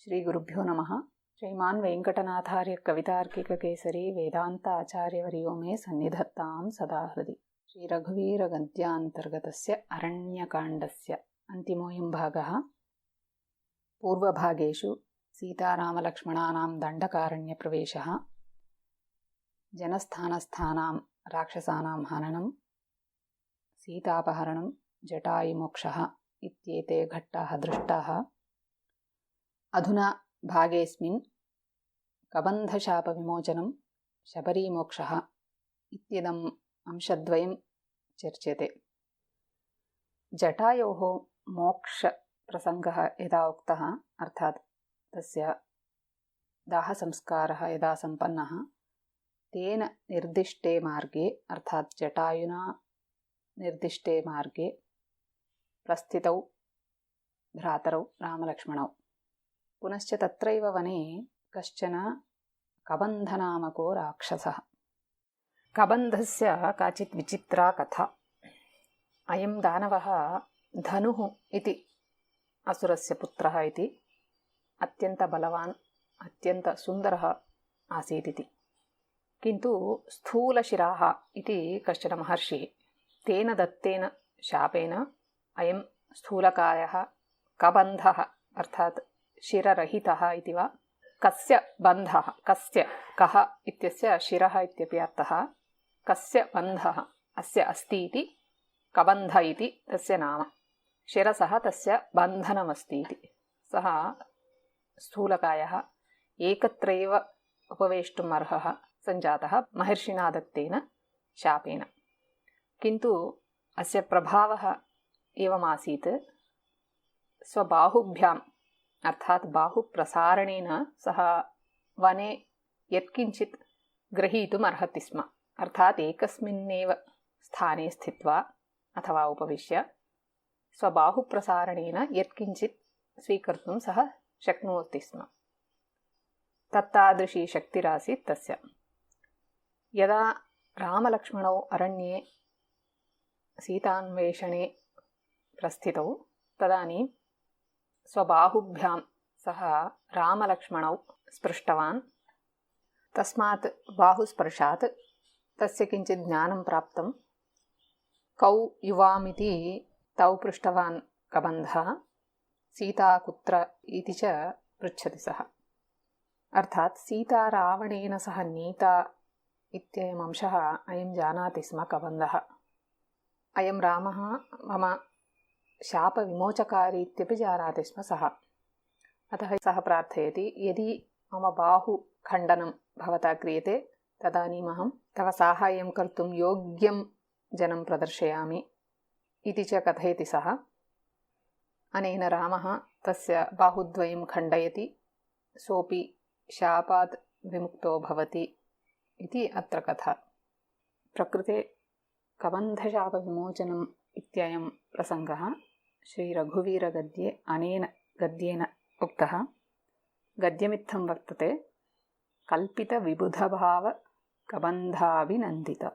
श्रीगुरुभ्यो नमः। श्रीमान् वेङ्कटनाथार्य कवितार्किककेसरी वेदान्ताचार्यवर्यो मे सन्निधत्तां सदा हृदि। श्रीरघुवीरगद्यान्तर्गतस्य अरण्यकाण्डस्य अन्तिमोऽयं भागः। पूर्वभागेषु सीतारामलक्ष्मणानां दण्डकारण्यप्रवेशः, जनस्थानस्थानां राक्षसानां हननं, सीतापहरणं, जटायुमोक्षः इत्येते घट्टाः दृष्टाः। अधुना भागेऽस्मिन् कबन्धशापविमोचनं, शबरीमोक्षः इत्येदम् अंशद्वयं चर्च्यते। जटायोः मोक्षप्रसङ्गः यदा उक्तः, अर्थात् तस्य दाहसंस्कारः यदा सम्पन्नः, तेन निर्दिष्टे मार्गे अर्थात् जटायुना निर्दिष्टे मार्गे प्रस्थितौ भ्रातरौ रामलक्ष्मणौ। पुनश्च तत्रैव वने कश्चन कबन्धनामको राक्षसः। कबन्धस्य काचित् विचित्रा कथा। अयं दानवः धनुः इति असुरस्य पुत्रः इति, अत्यन्तबलवान् अत्यन्तसुन्दरः आसीत् इति। किन्तु स्थूलशिराः इति कश्चन महर्षिः, तेन दत्तेन शापेन अयं स्थूलकायः कबन्धः अर्थात् शिररहितः इति वा, कस्य बन्धः, कस्य कः इत्यस्य शिरः इत्यपि अर्थः, कस्य बन्धः अस्य अस्ति इति कबन्ध इति तस्य नाम। शिरसः तस्य बन्धनमस्ति इति। सः स्थूलकायः एकत्रैव उपवेष्टुम् अर्हः सञ्जातः महर्षिणा दत्तेन शापेन। किन्तु अस्य प्रभावः एवमासीत्, स्वबाहुभ्याम् अर्थात् बाहुप्रसारणेन सः वने यत्किञ्चित् ग्रहीतुम् अर्हति स्म। अर्थात् एकस्मिन्नेव स्थाने स्थित्वा अथवा उपविश्य स्वबाहुप्रसारणेन यत्किञ्चित् स्वीकर्तुं सः शक्नोति स्म। तत्तादृशी शक्तिरासीत् तस्य। यदा रामलक्ष्मणौ अरण्ये सीतान्वेषणे प्रस्थितौ, तदानीं स्वबाहुभ्यां सः रामलक्ष्मणौ स्पृष्टवान्। तस्मात् बाहुस्पर्शात् तस्य किञ्चित् ज्ञानं प्राप्तं। कौ युवामिति तौ पृष्टवान् कबन्धः। सीता कुत्र इति च पृच्छति सः। अर्थात् सीता रावणेन सह नीता इत्ययम् अंशः अयं जानाति स्म कबन्धः। अयं रामः मम शापविमोचकारी इत्यपि जानाति स्म सः। अतः सः प्रार्थयति, यदि मम बाहुखण्डनं भवता क्रियते तदानीमहं तव साहाय्यं कर्तुं योग्यं जनं प्रदर्शयामि इति च कथयति सः। अनेन रामः तस्य बाहुद्वयं खण्डयति, सोऽपि शापात् विमुक्तो भवति इति अत्र कथा। प्रकृते कबन्धशापविमोचनम् इत्ययं प्रसङ्गः श्रीरघुवीरगद्ये अनेन गद्येन उक्तः। गद्यमित्थं वर्तते, कल्पितविबुधभाव कबन्धाभिनन्दित।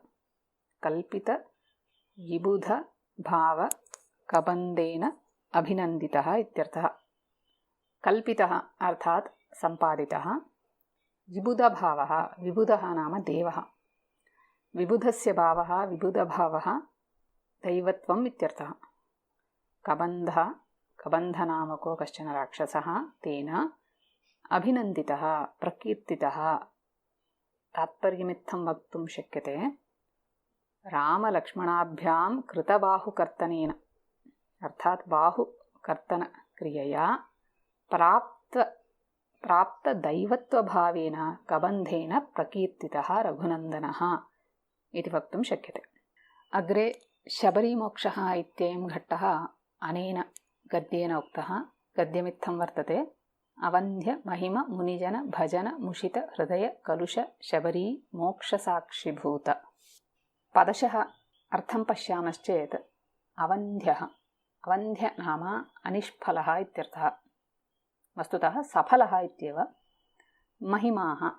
कल्पितविबुधभाव कबन्धेन अभिनन्दितः इत्यर्थः। कल्पितः अर्थात् सम्पादितः, विबुधभावः, विबुधः नाम देवः, विबुधस्य भावः, विबुधभावः दैवत्वम् इत्यर्थः। कबन्धः, कबन्धनामको कश्चन राक्षसः, तेन अभिनन्दितः, प्रकीर्तितः। तात्पर्यमित्थं वक्तुं शक्यते, रामलक्ष्मणाभ्यां कृतबाहुकर्तनेन अर्थात् बाहुकर्तनक्रियया प्राप्तदैवत्वभावेन कबन्धेन प्रकीर्तितः रघुनन्दनः इति वक्तुं शक्यते। अग्रे शबरीमोक्षः इत्ययं घट्टः अनेन गद्येन उक्तः। गद्यमित्थं वर्तते, अवन्ध्य महिम मुनिजन भजन मुषित हृदय कलुष शबरी मोक्षसाक्षिभूत। पदशः अर्थं पश्यामश्चेत्, अवन्ध्यः, अवन्ध्य नाम अनिष्फलः इत्यर्थः, वस्तुतः सफलः इत्येव। महिमाः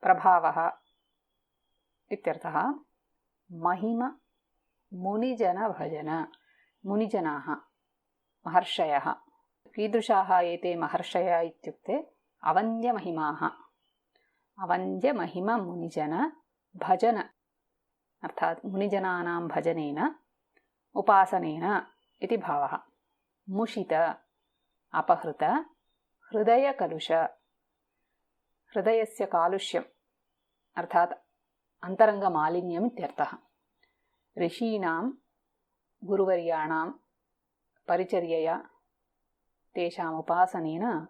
प्रभावः इत्यर्थः। महिम मुनिजन भजन, मुनिजनाः महर्षयः कीदृशाः एते महर्षयः इत्युक्ते अवन्द्यमहिमाः। अवन्द्यमहिममुनिजन भजन अर्थात् मुनिजनानां भजनेन उपासनेन इति भावः। मुषित अपहृत हृदयकलुष हृदयस्य कालुष्यम् अर्थात् अन्तरङ्गमालिन्यम् इत्यर्थः। ऋषीणां गुरुवर्याणां परिचर्यया तेषाम् उपासनेन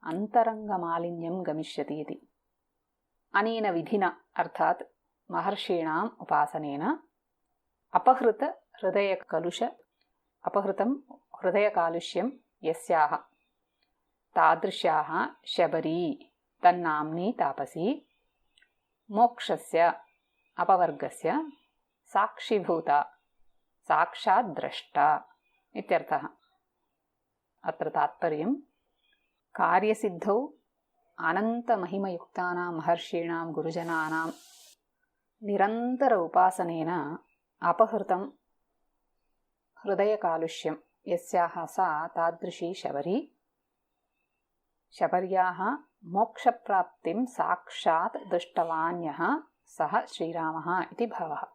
अन्तरङ्गमालिन्यं गमिष्यति इति। अनेन विधिना अर्थात् महर्षीणाम् उपासनेन अपहृतं हृदयकालुष्यं यस्याः तादृश्याः शबरी तन्नाम्नी तापसी मोक्षस्य अपवर्गस्य साक्षीभूता साक्षात् द्रष्टा इत्यर्थः। अत्र तात्पर्यं कार्यसिद्धौ अनन्तमहिमयुक्तानां महर्षीणां गुरुजनानां निरन्तर उपासनेन अपहृतं हृदयकालुष्यं यस्याः सा तादृशी शबरी शबर्याः मोक्षप्राप्तिं साक्षात् दृष्टवान्यः सः श्रीरामः इति भावः।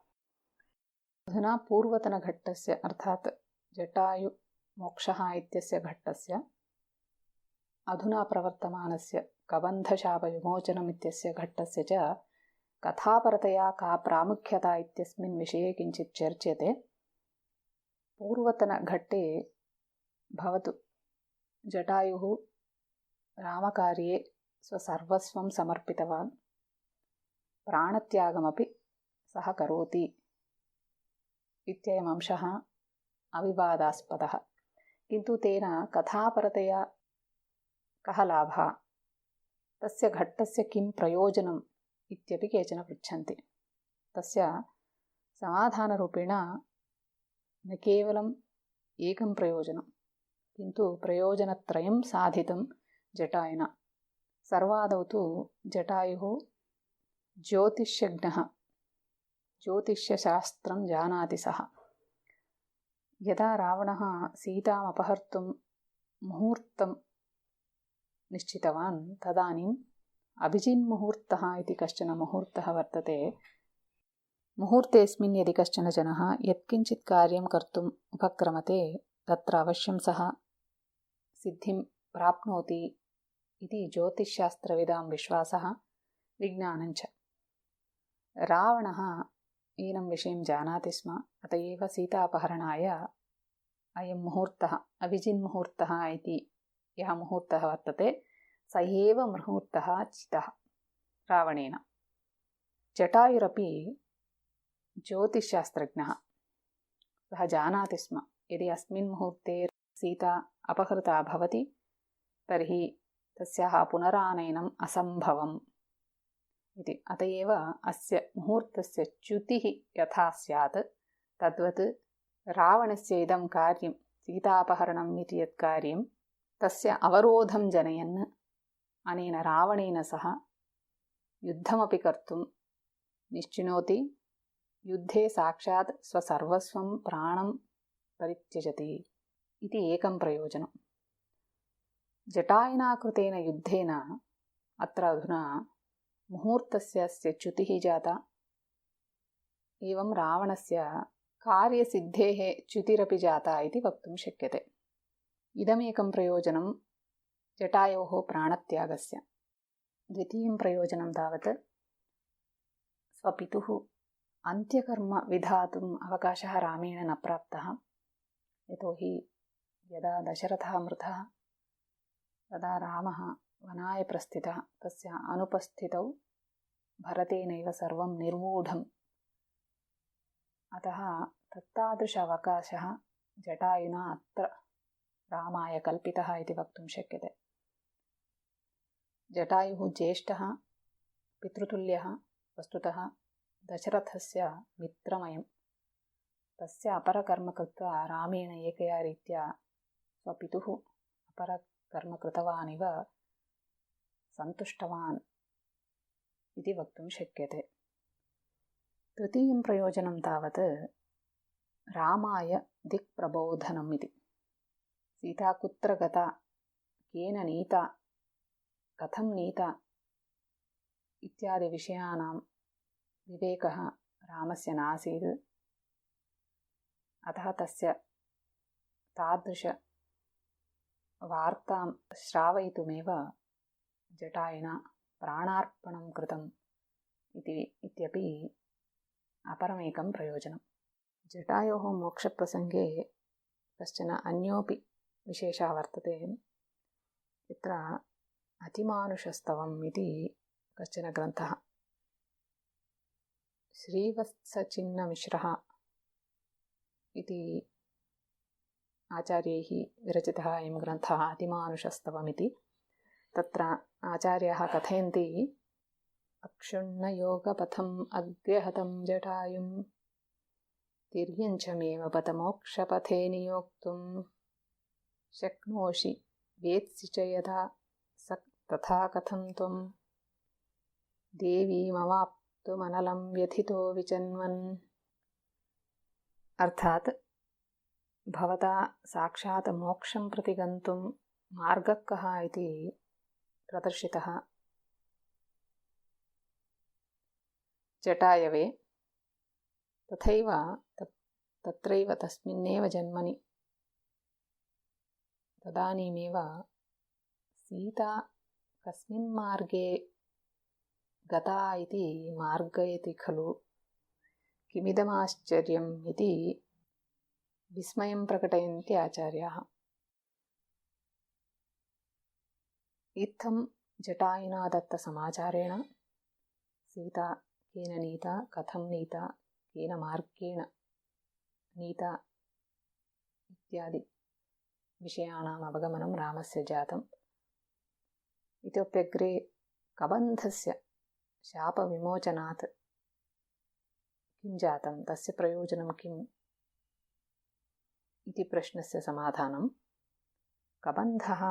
अधुना पूर्वतनघट्टस्य अर्थात् जटायुमोक्षः इत्यस्य घट्टस्य अधुना प्रवर्तमानस्य कबन्धशापविमोचनम् इत्यस्य घट्टस्य च कथापरतया का प्रामुख्यता इत्यस्मिन् विषये किञ्चित् चर्च्यते। पूर्वतनघट्टे भवतु जटायुः रामकार्ये स्वसर्वस्वं समर्पितवान्, प्राणत्यागमपि सः करोति इत्ययम् अंशः अविवादास्पदः। किन्तु तेन कथापरतया कः लाभः, तस्य घट्टस्य किं प्रयोजनम् इत्यपि केचन पृच्छन्ति। तस्य समाधानरूपेण न केवलम् एकं प्रयोजनं किन्तु प्रयोजनत्रयं साधितं जटायुना। सर्वादौ तु जटायुः ज्योतिष्यज्ञः, ज्योतिष्यशास्त्रं जानाति सः। यदा रावणः सीताम् अपहर्तुं मुहूर्तं निश्चितवान् तदानीम् अभिजिन्मुहूर्तः इति कश्चन मुहूर्तः वर्तते। मुहूर्तेऽस्मिन् यदि कश्चन जनः यत्किञ्चित् कार्यं कर्तुम् उपक्रमते तत्र अवश्यं सः सिद्धिं प्राप्नोति इति ज्योतिष्शास्त्रविदां विश्वासः, विज्ञानञ्च। रावणः एनं विषयं जानाति स्म, अत एव सीतापहरणाय अयं मुहूर्तः अभिजिन्मुहूर्तः इति यः मुहूर्तः वर्तते स एव मुहूर्तः चितः रावणेन। जटायुरपि ज्योतिषशास्त्रज्ञः, सः जानाति स्म यदि अस्मिन् मुहूर्ते सीता अपहृता भवति तर्हि तस्याः पुनरानयनम् असम्भवम् इति। अत एव अस्य मुहूर्तस्य च्युतिः यथा स्यात् तद्वत् रावणस्य इदं कार्यं सीतापहरणम् इति यत् कार्यं तस्य अवरोधं जनयन् अनेन रावणेन सह युद्धमपि कर्तुं निश्चिनोति, युद्धे साक्षात् स्वसर्वस्वं प्राणं परित्यजति इति एकं प्रयोजनं। जटायुना कृतेन युद्धेन अत्र अधुना मुहूर्तस्य च्युतिः जाता, एवं रावणस्य कार्यसिद्धेः च्युतिरपि जाता इति वक्तुं शक्यते। इदमेकं प्रयोजनं जटायोः प्राणत्यागस्य। द्वितीयं प्रयोजनं तावत् स्वपितुः अन्त्यकर्म विधातुम् अवकाशः रामेण न प्राप्तः। यतोहि यदा दशरथः मृतः तदा रामः वनाय प्रस्थितः, तस्य अनुपस्थितौ भरतेनैव सर्वं निर्वूढम्। अतः तत्तादृश अवकाशः जटायुना अत्र रामाय कल्पितः इति वक्तुं शक्यते। जटायुः ज्येष्ठः पितृतुल्यः, वस्तुतः दशरथस्य मित्रमयं। तस्य अपरकर्म कृत्वा रामेण एकया रीत्या स्वपितुः अपरकर्म कृतवानिव सन्तुष्टवान् इति वक्तुं शक्यते। तृतीयं प्रयोजनं तावत् रामाय दिक्प्रबोधनम् इति। सीता कुत्र गता केन नीता, कथं नीता इत्यादि विषयाणां विवेकः रामस्य नासीत्। अतः तस्य तादृशवार्तां श्रावयितुमेव जटायुना प्राणार्पणं कृतम् इत्यपि अपरमेकं प्रयोजनं। जटायोः मोक्षप्रसङ्गे कश्चन अन्योपि विशेषः वर्तते। यत्र अतिमानुषस्तवम् इति कश्चन ग्रन्थः, श्रीवत्सचिन्नमिश्रः इति आचार्यैः विरचितः अयं ग्रन्थः अतिमानुषस्तवमिति। तत्र आचार्याः कथयन्ति, अक्षुण्णयोगपथम् अग्र्यहतं जटायुं तिर्यञ्चमेव पथमोक्षपथे नियोक्तुं शक्नोषि वेत्सि च यथा तथा कथं त्वं देवीमवाप्तुमनलं व्यथितो विचन्वन्। अर्थात् भवता साक्षात् मोक्षं प्रति गन्तुं मार्गः कः इति प्रदर्शितः जटायवे, तथैव तत्रैव तस्मिन्नेव जन्मनि तदानीमेव सीता कस्मिन् मार्गे गता इति मार्गयति खलु, किमिदमाश्चर्यम् इति विस्मयं प्रकटयन्ति आचार्याः। इत्थं जटायुना दत्तसमाचारेण सीता केन नीता, कथं नीता, केन मार्गेण नीता इत्यादि विषयाणाम् अवगमनं रामस्य जातम्। इतोप्यग्रे कबन्धस्य शापविमोचनात् किं जातं, तस्य प्रयोजनं किम् इति प्रश्नस्य समाधानं, कबन्धः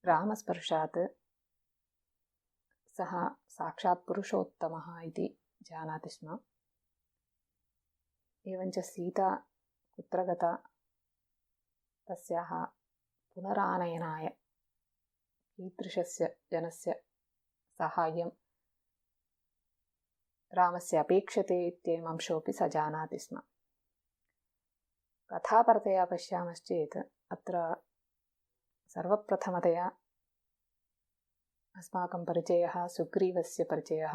रामस्पर्शात् सः साक्षात् पुरुषोत्तमः इति जानाति स्म। एवञ्च सीता कुत्र गता तस्याः पुनरानयनाय कीदृशस्य जनस्य साहाय्यं रामस्य अपेक्षते इत्येवम् अंशोऽपि स जानाति स्म। कथापरतया पश्यामश्चेत् अत्र सर्वप्रथमतया अस्माकं परिचयः सुग्रीवस्य परिचयः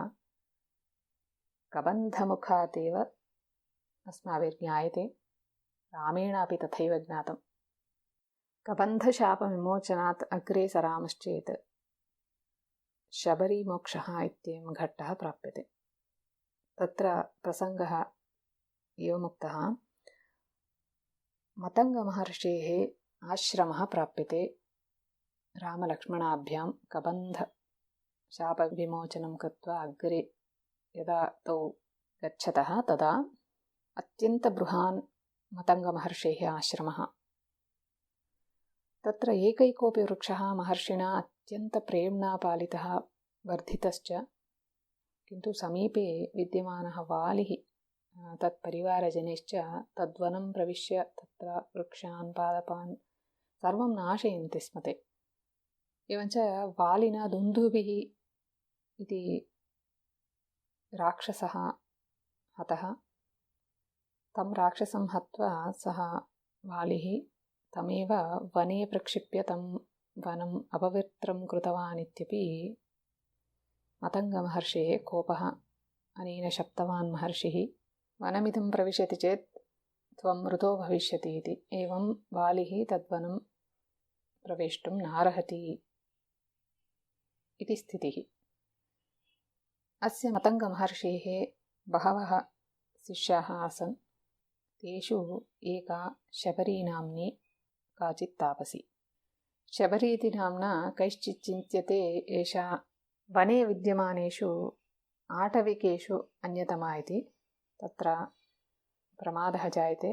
कबन्धमुखात् एव अस्माभिर्ज्ञायते, रामेण अपि तथैव ज्ञातम्। कबन्धशापविमोचनात् अग्रे सरामश्चेत् शबरीमोक्षः इत्येवं घट्टः प्राप्यते। तत्र प्रसङ्गः एवमुक्तः, मतङ्गमहर्षेः आश्रमः प्राप्यते रामलक्ष्मणाभ्यां कबन्धशापविमोचनं कृत्वा अग्रे यदा तौ गच्छतः तदा अत्यन्तबृहान् मतङ्गमहर्षेः आश्रमः। तत्र एकैकोऽपि वृक्षः महर्षिणा अत्यन्तप्रेम्णा पालितः वर्धितश्च, किन्तु समीपे विद्यमानः वालिः तत्परिवारजनैश्च तद्वनं प्रविश्य तत्र वृक्षान् पादपान् सर्वं नाशयन्ति स्म ते। एवञ्च वालिना दुन्दुभिः इति राक्षसः हतः। तं राक्षसं हत्वा सः वालिः तमेव वने प्रक्षिप्य तं वनम् अपवित्रं कृतवान् इत्यपि मतङ्गमहर्षेः कोपः। अनेन शप्तवान् महर्षिः, वनमिदं प्रविशति चेत् त्वं मृतो भविष्यति इति। एवं वालिः तद्वनं प्रवेष्टुं नार्हति इति स्थितिः। अस्य मतङ्गमहर्षेः बहवः शिष्याः आसन्। तेषु एका शबरी नाम्नी काचित् तापसी। शबरी इति नाम्ना कैश्चित् चिन्त्यते एषा वने विद्यमानेषु आटविकेषु अन्यतमा इति। तत्र प्रमादः जायते।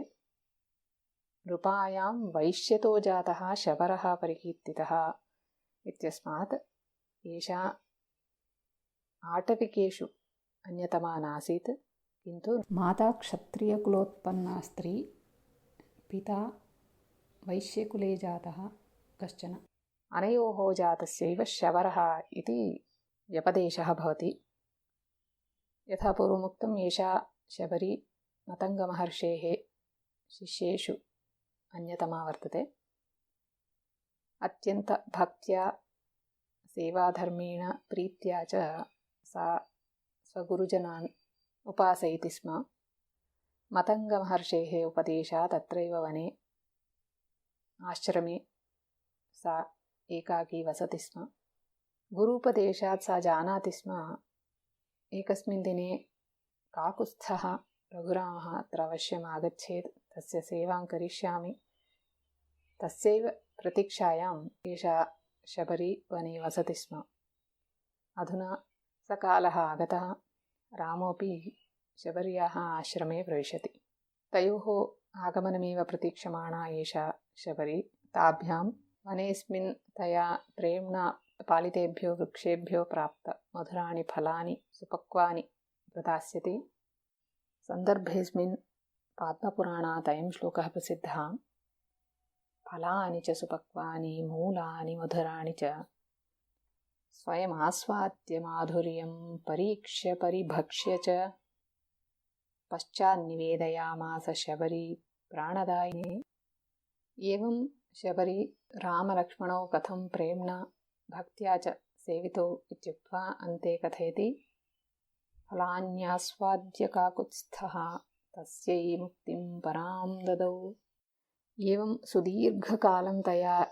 नृपायां वैश्यतो जातः शबरः परिकीर्तितः इत्यस्मात् एषा आटविकेषु अन्यतमा नासीत्, किन्तु माता क्षत्रियकुलोत्पन्ना स्त्री, पिता वैश्यकुले जातः कश्चन। अनयोः जातस्यैव शबरः इति व्यपदेशः भवति। यथा पूर्वमुक्तम्, एषा शबरी मतङ्गमहर्षेः शिष्येषु अन्यतमा वर्तते। अत्यन्तभक्त्या सेवाधर्मेण प्रीत्या च सा स्वगुरुजनान् उपासयति स्म। मतङ्गमहर्षेः उपदेशात् अत्रैव वने आश्रमे सा एकाकी वसति स्म। गुरूपदेशात् सा जानाति स्म, एकस्मिन् दिने काकुत्स्थः रघुरामः अत्र अवश्यम् आगच्छेत्, तस्य सेवां करिष्यामि। तस्यैव प्रतीक्षायाम् एषा शबरी वने वसति स्म। अधुना स कालः आगतः, रामोऽपि शबर्याः आश्रमे प्रविशति। तयोः आगमनमेव प्रतीक्षमाणा एषा शबरी ताभ्यां वनेऽस्मिन् तया प्रेम्णा पालितेभ्यो वृक्षेभ्यो प्राप्त मधुराणि फलानि सुपक्वानि प्रदास्यति। सन्दर्भेऽस्मिन् पद्मपुराणात् अयं श्लोकः प्रसिद्धः। फलानि च सुपक्वानि मूलानि मधुराणि च स्वयमास्वाद्य माधुर्यं परीक्ष्य परिभक्ष्य च पश्चान्निवेदयामास शबरी प्राणदायिने। एवं शबरी रामलक्ष्मणौ कथं प्रेम्णा भक्त्या च सेवितौ इत्युक्त्वा अन्ते कथयति, फलान्यास्वाद्य काकुत्स्थः तस्यै मुक्तिं परां ददौ। एवं सुदीर्घकालं तया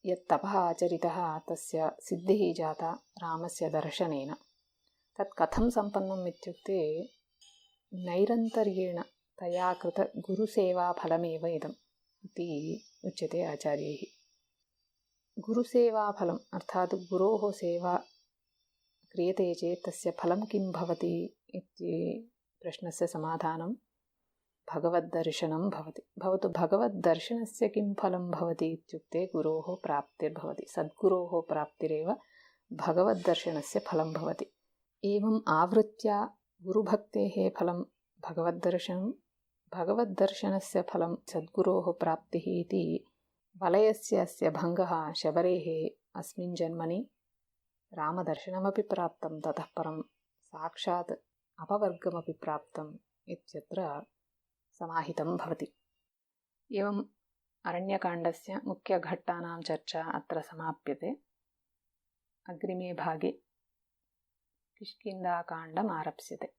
यत्तपः आचरितः तस्य सिद्धिः जाता रामस्य दर्शनेन। तत् कथं सम्पन्नम् इत्युक्ते, नैरन्तर्येण तया कृत गुरुसेवाफलमेव इदम् इति उच्यते आचार्यैः। गुरुसेवाफलम् अर्थात् गुरोः सेवा क्रियते चेत् तस्य फलं किं भवति इति प्रश्नस्य समाधानं भगवद्दर्शनं भवति। भवतु भगवद्दर्शनस्य किं फलं भवति इत्युक्ते गुरोः प्राप्तिर्भवति। सद्गुरोः प्राप्तिरेव भगवद्दर्शनस्य फलं भवति। एवम् आवृत्या गुरुभक्तेः फलं भगवद्दर्शनं, भगवद्दर्शनस्य फलं सद्गुरोः प्राप्तिः इति वलयस्य अस्य भङ्गः शबरेः अस्मिन् जन्मनि रामदर्शनमपि प्राप्तं, ततः परं साक्षात् अपवर्गमपि प्राप्तम् इत्यत्र समाहितं भवति। एवम् अरण्यकाण्डस्य मुख्यघट्टानां चर्चा अत्र समाप्यते। अग्रिमे भागे किष्किन्धाकाण्डम् आरप्स्यते।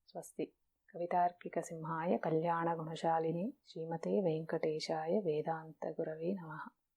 स्वस्ति। कवितार्किकसिंहाय कल्याणगुणशालिने श्रीमते वेङ्कटेशाय वेदान्तगुरवे नमः।